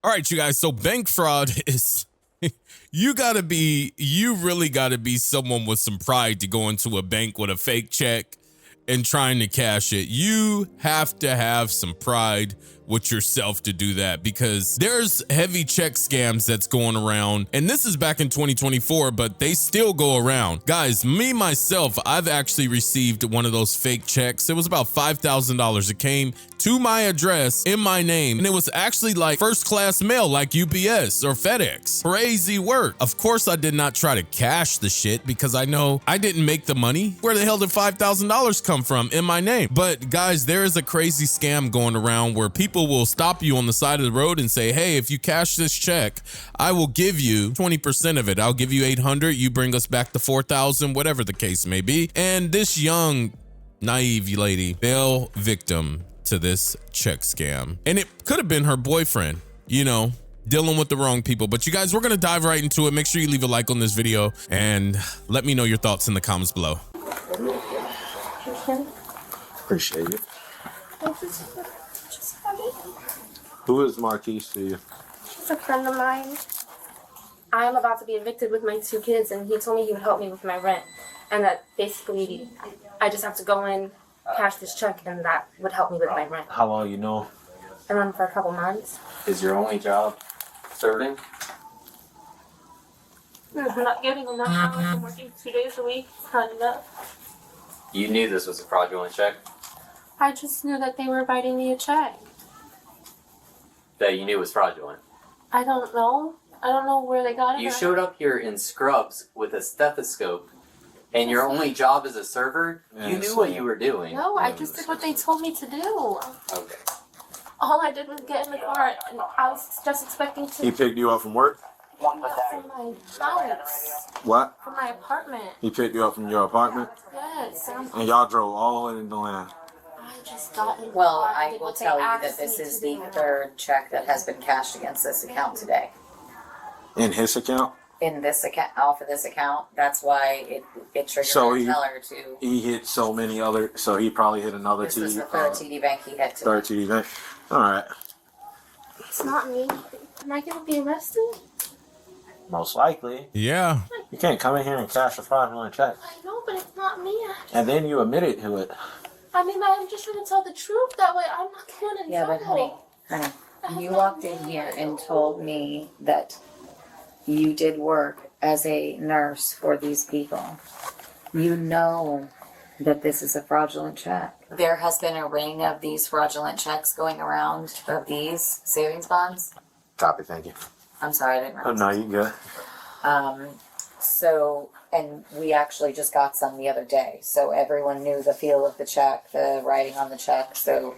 All right, you guys. So bank fraud is, you really gotta be someone with some pride to go into a bank with a fake check and trying to cash it. You have to have some pride with yourself to do that, because there's heavy check scams that's going around, and this is back in 2024, but they still go around. Guys, me myself, I've actually received one of those fake checks. It was about $5,000. It came to my address in my name, and it was actually like first class mail, like UPS or FedEx. Crazy work. Of course, I did not try to cash the shit because I know I didn't make the money. Where the hell did $5,000 come from in my name? But guys, there is a crazy scam going around where people will stop you on the side of the road and say, hey, if you cash this check, I will give you 20% of it. I'll give you 800. You bring us back to 4,000, whatever the case may be. And this young, naive lady fell victim to this check scam. And it could have been her boyfriend, you know, dealing with the wrong people. But you guys, we're going to dive right into it. Make sure you leave a like on this video and let me know your thoughts in the comments below. Appreciate it. Who is Marquise to you? She's a friend of mine. I am about to be evicted with my 2 kids, and he told me he would help me with my rent. And that basically, I just have to go in, cash this check, and that would help me with my rent. How long you know? I run for a couple months. Is your only job serving? I'm not getting enough hours. I'm working 2 days a week. Not enough. You knew this was a fraudulent check? I just knew that they were writing me a check. That you knew was fraudulent? I don't know. I don't know where they got it. You showed up here in scrubs with a stethoscope, and your only job as a server, you knew what you were doing. No, I just did what they told me to do. Okay. All I did was get in the car, and I was just expecting to... He picked you up from work? From my house. What? From my apartment. He picked you up from your apartment? Yes. And y'all drove all the way in the land? I just got in. Well, I will tell you that this is the 3rd check that has been cashed against this account today. In his account? In this account, off of this account, that's why it triggered the teller to. He hit so many other, so he probably hit another This was the 3rd TD bank he hit today. 3rd TD bank. All right. It's not me. Am I gonna be arrested? Most likely. Yeah. You can't come in here and cash a fraudulent check. I know, but it's not me. And then you admitted to it. I mean, I'm just trying to tell the truth. That way I'm not getting in Yeah, but trouble. honey, you walked in here and told me that you did work as a nurse for these people. You know that this is a fraudulent check. There has been a ring of these fraudulent checks going around of these savings bonds. Copy, thank you. I'm sorry, I didn't Oh, no, you good. So, and we actually just got some the other day. So everyone knew the feel of the check, the writing on the check. So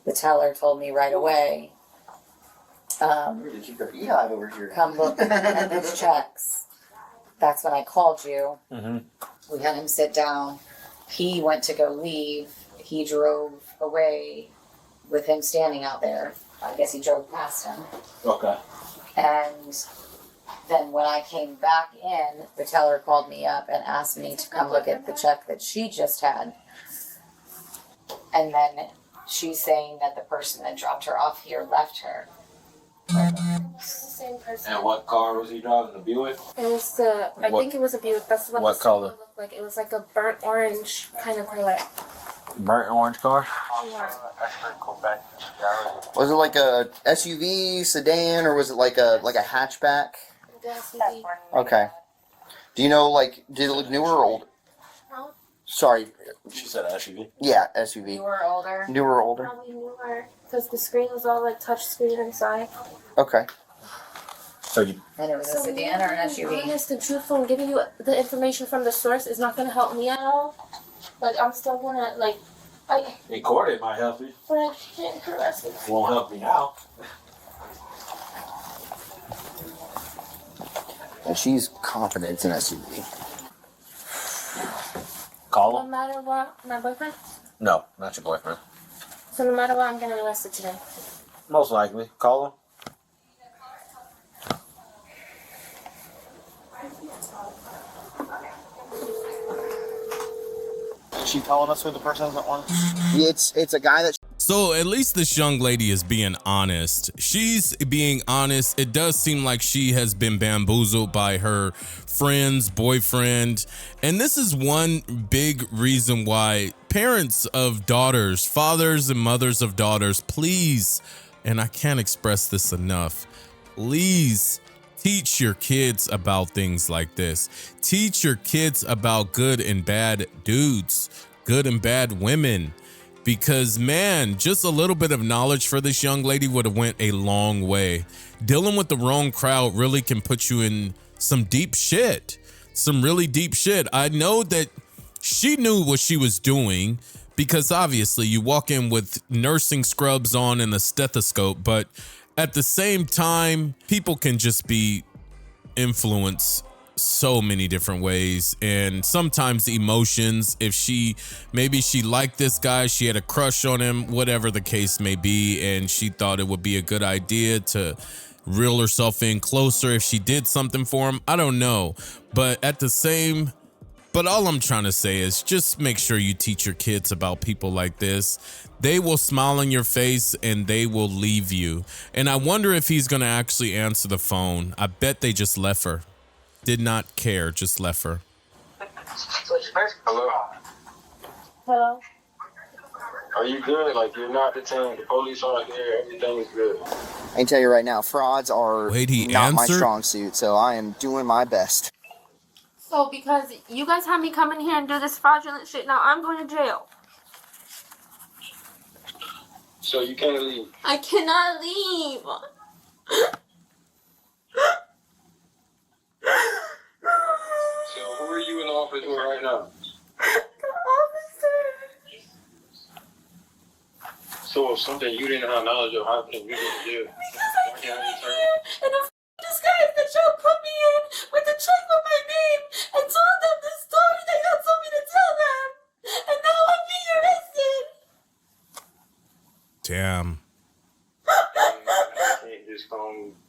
the teller told me right away, come look at these checks. That's when I called you. Mm-hmm. We had him sit down. He went to go leave. He drove away with him standing out there. I guess he drove past him. Okay. And then when I came back in, the teller called me up and asked me to come look at the check that she just had. And then she's saying that the person that dropped her off here left her. It's the same person. And what car was he driving? A Buick? It was the. I think it was a Buick. That's what. What the color? looked like. It was like a burnt orange kind of color. Burnt orange car? Was it like a SUV sedan or was it like a hatchback? Okay. Do you know, like, did it look newer or old? No. Sorry. She said SUV. Yeah, SUV. You were older. Newer or older? Probably newer, because the screen was all like touch screen inside. Okay. So you. And it was a sedan or an SUV? Honest and truthful, and giving you the information from the source is not going to help me at all. Like, I'm still going to, like, In court, it might help you. but I can't harass me. Won't help me now. And she's confident it's an SUV. Call No him? matter what, my boyfriend? No, not your boyfriend. So no matter what, I'm getting arrested today. Most likely. Call him. Is she telling us who the person is that wants? It's a guy that So at least this young lady is being honest. She's being honest. It does seem like she has been bamboozled by her friend's boyfriend. And this is one big reason why parents of daughters, fathers and mothers of daughters, please, and I can't express this enough, please teach your kids about things like this. Teach your kids about good and bad dudes, good and bad women. Because man, just a little bit of knowledge for this young lady would have went a long way. Dealing with the wrong crowd really can put you in some deep shit, some really deep shit. I know that she knew what she was doing because obviously you walk in with nursing scrubs on and a stethoscope, but at the same time, people can just be influenced so many different ways, and sometimes emotions. If maybe she liked this guy, she had a crush on him, whatever the case may be, and she thought it would be a good idea to reel herself in closer if she did something for him. I don't know, but all I'm trying to say is just make sure you teach your kids about people like this. They will smile in your face and they will leave you. And I wonder if he's gonna actually answer the phone. I bet they just left her. Did not care, just left her. Hello. Hello? Are you good? Like, you're not detained. The police aren't there. Everything is good. I can tell you right now, frauds are Wait, he not my answered? strong suit, so I am doing my best. So because you guys had me come in here and do this fraudulent shit, now I'm going to jail. So you can't leave. I cannot leave. So who are you in the office with right now? The officer. So if something you didn't have knowledge of happening, you didn't do. Because I came in here in a disguise that y'all put me in with a check with my name and told them the story that y'all told me to tell them. And now I'm being arrested. Damn.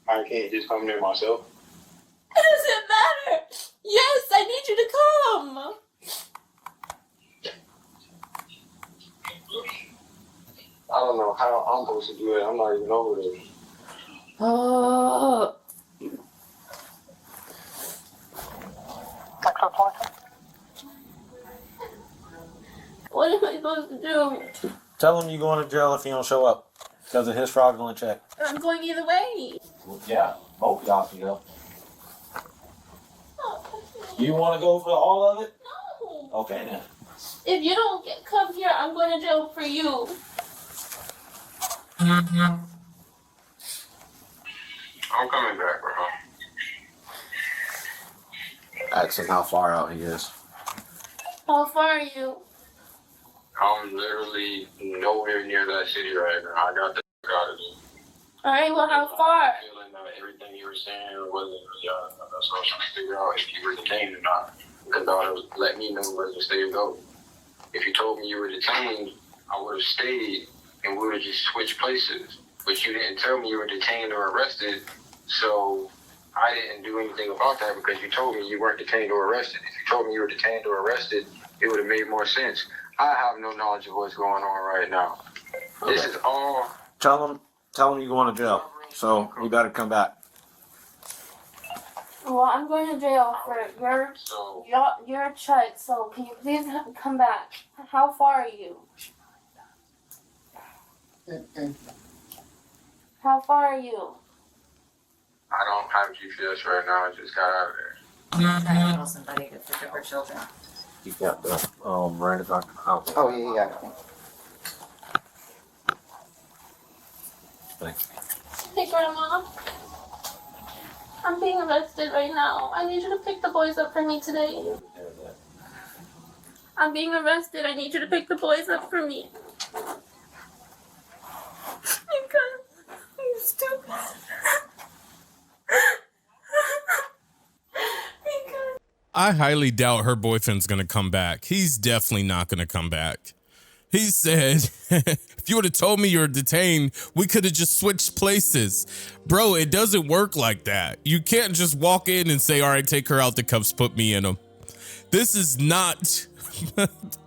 I can't just come there myself. It doesn't matter. Yes, I need you to come. I don't know how I'm supposed to do it. I'm not even over there. Oh. What am I supposed to do? Tell him you're going to jail if he don't show up because of his fraudulent check. I'm going either way. Yeah, both of y'all can go. You want to go for all of it? No. Okay then. If you don't come here, I'm going to jail for you. I'm coming back, bro. Ask him how far out he is. How far are you? I'm literally nowhere near that city right now. I got the out of it. Alright, well, how far? Feeling that everything you were saying wasn't really honest. So I was trying to figure out if you were detained or not. Because that would let me know where to stay or go. If you told me you were detained, I would have stayed and we would have just switched places. But you didn't tell me you were detained or arrested, so I didn't do anything about that because you told me you weren't detained or arrested. If you told me you were detained or arrested, it would have made more sense. I have no knowledge of what's going on right now. Okay. This is all... Tell him you're going to jail. So you better come back. Well, I'm going to jail for your check, so can you please come back? How far are you? How far are you? I don't have GPS right now. I just got out of there. I'm trying to call somebody to pick up her children. You got the Miranda doctor. Oh, yeah. Thanks. Hey, Grandma. I'm being arrested right now. I need you to pick the boys up for me today. I'm being arrested. I need you to pick the boys up for me. Because I'm stupid. I highly doubt her boyfriend's gonna come back. He's definitely not gonna come back. He said, if you would have told me you were detained, we could have just switched places. Bro, it doesn't work like that. You can't just walk in and say, all right, take her out the cuffs, put me in them. This is not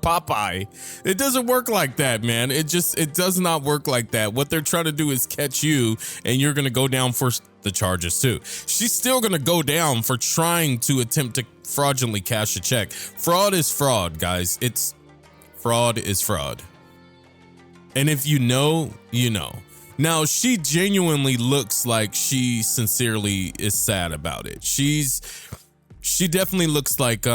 Popeye. It doesn't work like that, man. It does not work like that. What they're trying to do is catch you, and you're going to go down for the charges too. She's still going to go down for trying to attempt to fraudulently cash a check. Fraud is fraud, guys. Fraud is fraud. And if you know, you know. Now, she genuinely looks like she sincerely is sad about it. She definitely looks like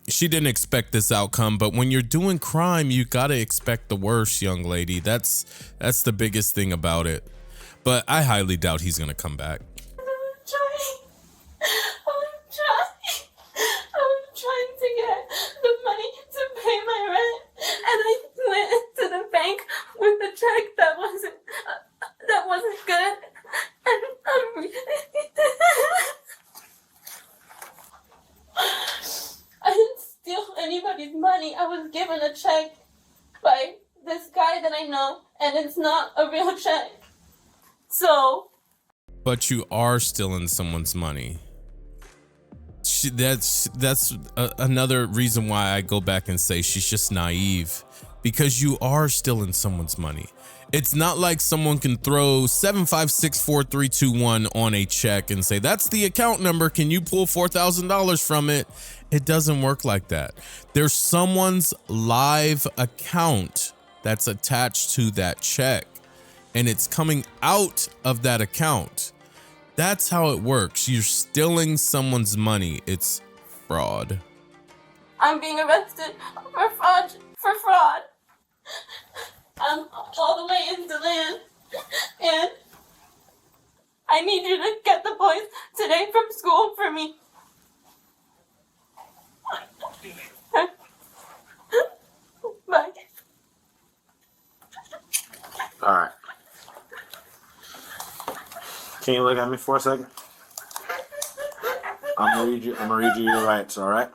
she didn't expect this outcome, but when you're doing crime, you got to expect the worst, young lady. That's the biggest thing about it. But I highly doubt he's going to come back. I'm trying to get the money to pay my rent, and I went to the bank with a check that wasn't good, and I didn't steal anybody's money. I was given a check by this guy that I know, and it's not a real check. So. But you are stealing someone's money. That's another reason why I go back and say she's just naive, because you are stealing someone's money. It's not like someone can throw 7564321 on a check and say, that's the account number. Can you pull $4,000 from it? It doesn't work like that. There's someone's live account that's attached to that check, and it's coming out of that account. That's how it works. You're stealing someone's money. It's fraud. I'm being arrested for fraud. I'm all the way in DeLand, and I need you to get the boys today from school for me. Bye. All right. Can you look at me for a second? I'm gonna read you your rights. All right.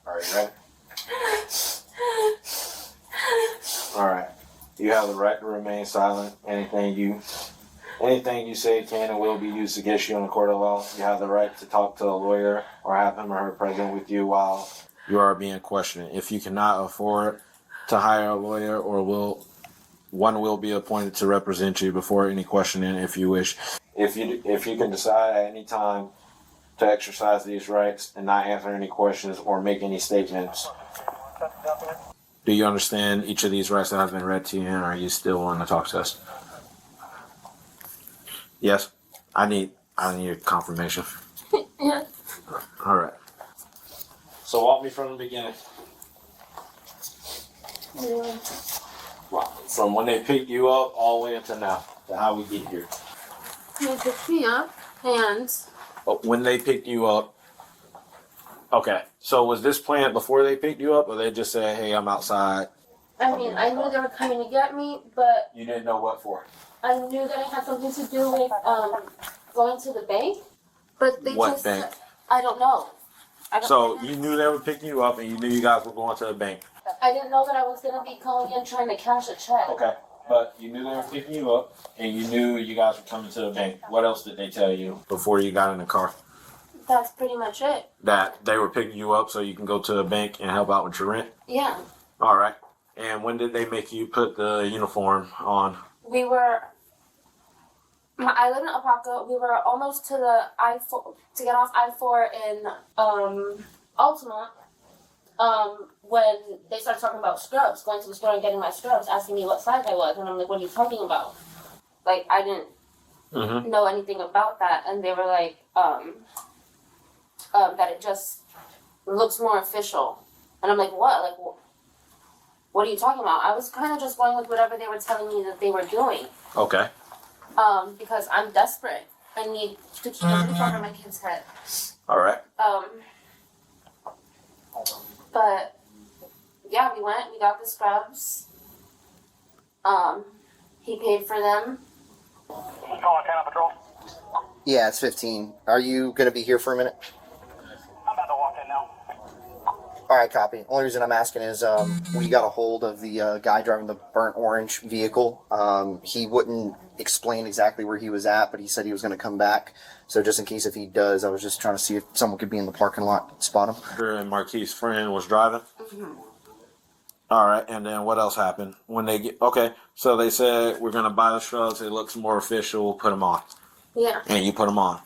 Are you ready? All right. You have the right to remain silent. Anything you say can and will be used against you in a court of law. You have the right to talk to a lawyer or have him or her present with you while you are being questioned. If you cannot afford to hire a lawyer, one will be appointed to represent you before any questioning if you wish. If you can decide at any time to exercise these rights and not answer any questions or make any statements. Do you understand each of these rights that have been read to you, and are you still willing to talk to us? Yes? I need a confirmation. Yes. All right. So walk me from the beginning. Yeah. From when they picked you up all the way up to now, to how we get here. They picked me up, and When they picked you up, okay. So was this planned before they picked you up, or they just said, "Hey, I'm outside"? I mean, I knew they were coming to get me, but You didn't know what for. I knew that it had something to do with going to the bank. But they What just bank? I don't know. So you knew they were picking you up, and you knew you guys were going to the bank. I didn't know that I was gonna be going in trying to cash a check. Okay. But you knew they were picking you up, and you knew you guys were coming to the bank. What else did they tell you before you got in the car? That's pretty much it. That they were picking you up so you can go to the bank and help out with your rent? Yeah. All right. And when did they make you put the uniform on? I live in Apaka. We were almost to the I-4, to get off I-4 in Altamont, when they started talking about scrubs, going to the store and getting my scrubs, asking me what size I was, and I'm like, what are you talking about? Like, I didn't know anything about that, and they were like, that it just looks more official. And I'm like, what? Like, what are you talking about? I was kind of just going with whatever they were telling me that they were doing. Okay. Because I'm desperate. I need to keep a roof over my kid's head. All right. But yeah, we got the scrubs. He paid for them. Calling Cannon Patrol. Yeah, it's 15. Are you going to be here for a minute? I'm about to walk in now. All right, copy. Only reason I'm asking is we got a hold of the guy driving the burnt orange vehicle. He wouldn't explain exactly where he was at, but he said he was going to come back. So just in case if he does, I was just trying to see if someone could be in the parking lot and spot him. And Marquis' friend was driving? All right, and then what else happened? When they get, okay, so they said, we're going to buy the shrubs. It looks more official. Put them on. Yeah. And you put them on.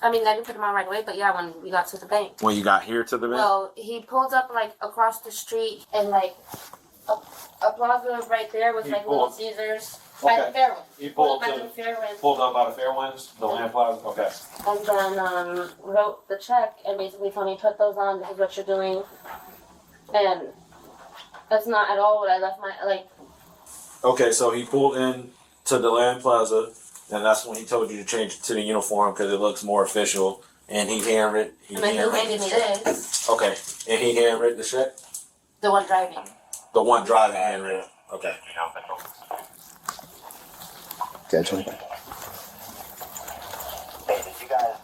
I mean, I didn't put him on right away, but yeah, when we got to the bank. When you got here to the bank? Well, he pulled up like across the street and like a plaza right there with like Little Caesars. By the Fairwinds. He pulled by to- the Fairwinds. Pulled up out of Fairwinds, the Land Plaza? Okay. And then wrote the check and basically told me, put those on, this is what you're doing. And that's not at all what I left my, like. Okay, so he pulled in to the Land Plaza, and that's when he told you to change it to the uniform because it looks more official. And he handwritten. And then he handed me this. Okay, and he handwritten the check. The one driving. The one driving handwritten. Okay. Gotcha. Hey, did you guys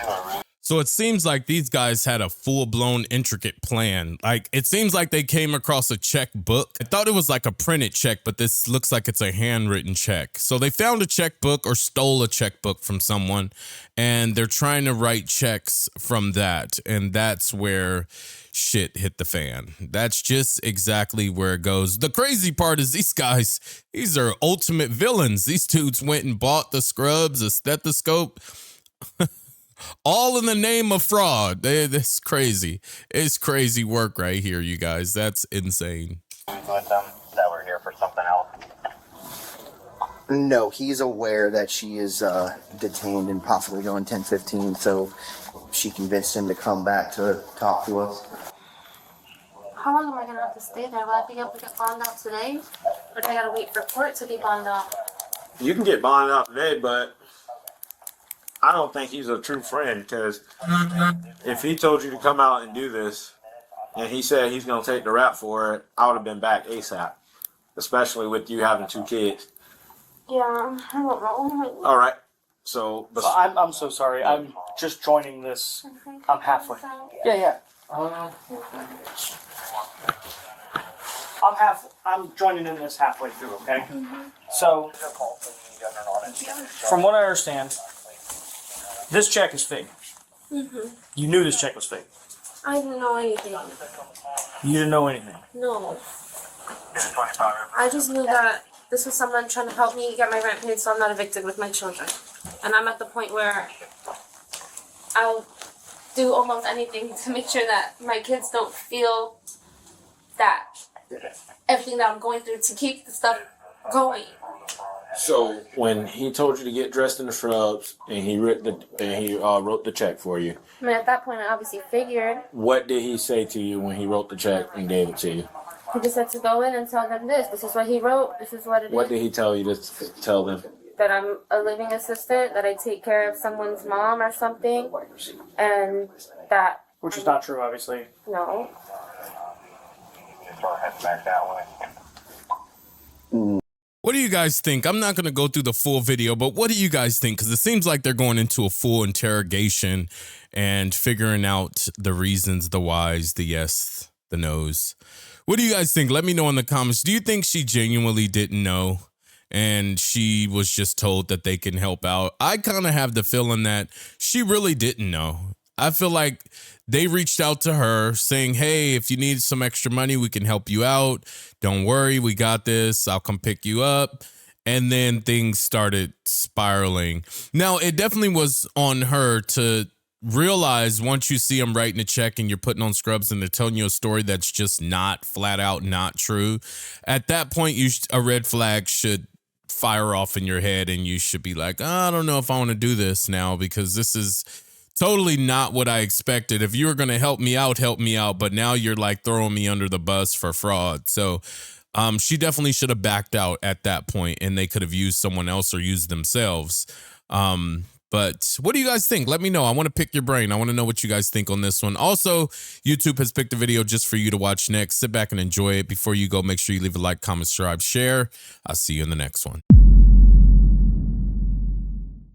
do a room? So it seems like these guys had a full-blown intricate plan. Like, it seems like they came across a checkbook. I thought it was like a printed check, but this looks like it's a handwritten check. So they found a checkbook or stole a checkbook from someone, and they're trying to write checks from that. And that's where shit hit the fan. That's just exactly where it goes. The crazy part is these guys, these are ultimate villains. These dudes went and bought the scrubs, a stethoscope, all in the name of fraud. That's crazy. It's crazy work right here, you guys. That's insane. With them that were here for something else. No, he's aware that she is detained and possibly going 10-15, so she convinced him to come back to talk to us. How long am I gonna have to stay there? Will I be able to get bonded out today? Or do I gotta wait for court to be bonded out? You can get bonded out today, but I don't think he's a true friend because if he told you to come out and do this and he said he's going to take the rap for it, I would have been back ASAP, especially with you having 2 kids. Yeah, I don't know. All right. So, but I'm so sorry. I'm just joining this. I'm halfway. Yeah. I'm joining in this halfway through. Okay. So, from what I understand, this check is fake. You knew this check was fake. I didn't know anything. You didn't know anything. No. I just knew that this was someone trying to help me get my rent paid so I'm not evicted with my children. And I'm at the point where I'll do almost anything to make sure that my kids don't feel that everything that I'm going through to keep the stuff going. so when he told you to get dressed in the shrubs and he wrote the check for you, I mean, at that point, I obviously figured. what did he say to you when he wrote the check and gave it to you? He just said to go in and tell them this. This is what he wrote. This is what it What is. did he tell you to tell them? That I'm a living assistant, that I take care of someone's mom or something, and that, Which is not true, obviously. no. Just start heading back that way. What do you guys think? I'm not going to go through the full video, but what do you guys think? Because it seems like they're going into a full interrogation and figuring out the reasons, the whys, the yes, the no's. What do you guys think? Let me know in the comments. Do you think she genuinely didn't know and she was just told that they can help out? I kind of have the feeling that she really didn't know. I feel like they reached out to her saying, hey, if you need some extra money, we can help you out. Don't worry, we got this. I'll come pick you up. And then things started spiraling. Now, it definitely was on her to realize once you see them writing a check and you're putting on scrubs and they're telling you a story that's just not flat out not true. At that point, a red flag should fire off in your head and you should be like, I don't know if I want to do this now because this is totally not what I expected. If you were going to help me out, but now you're like throwing me under the bus for fraud. So she definitely should have backed out at that point and they could have used someone else or used themselves. But what do you guys think? Let me know. I want to pick your brain. I want to know what you guys think on this one. Also, YouTube has picked a video just for you to watch next. Sit back and enjoy it. Before you go, make sure you leave a like, comment, subscribe, share. I'll see you in the next one.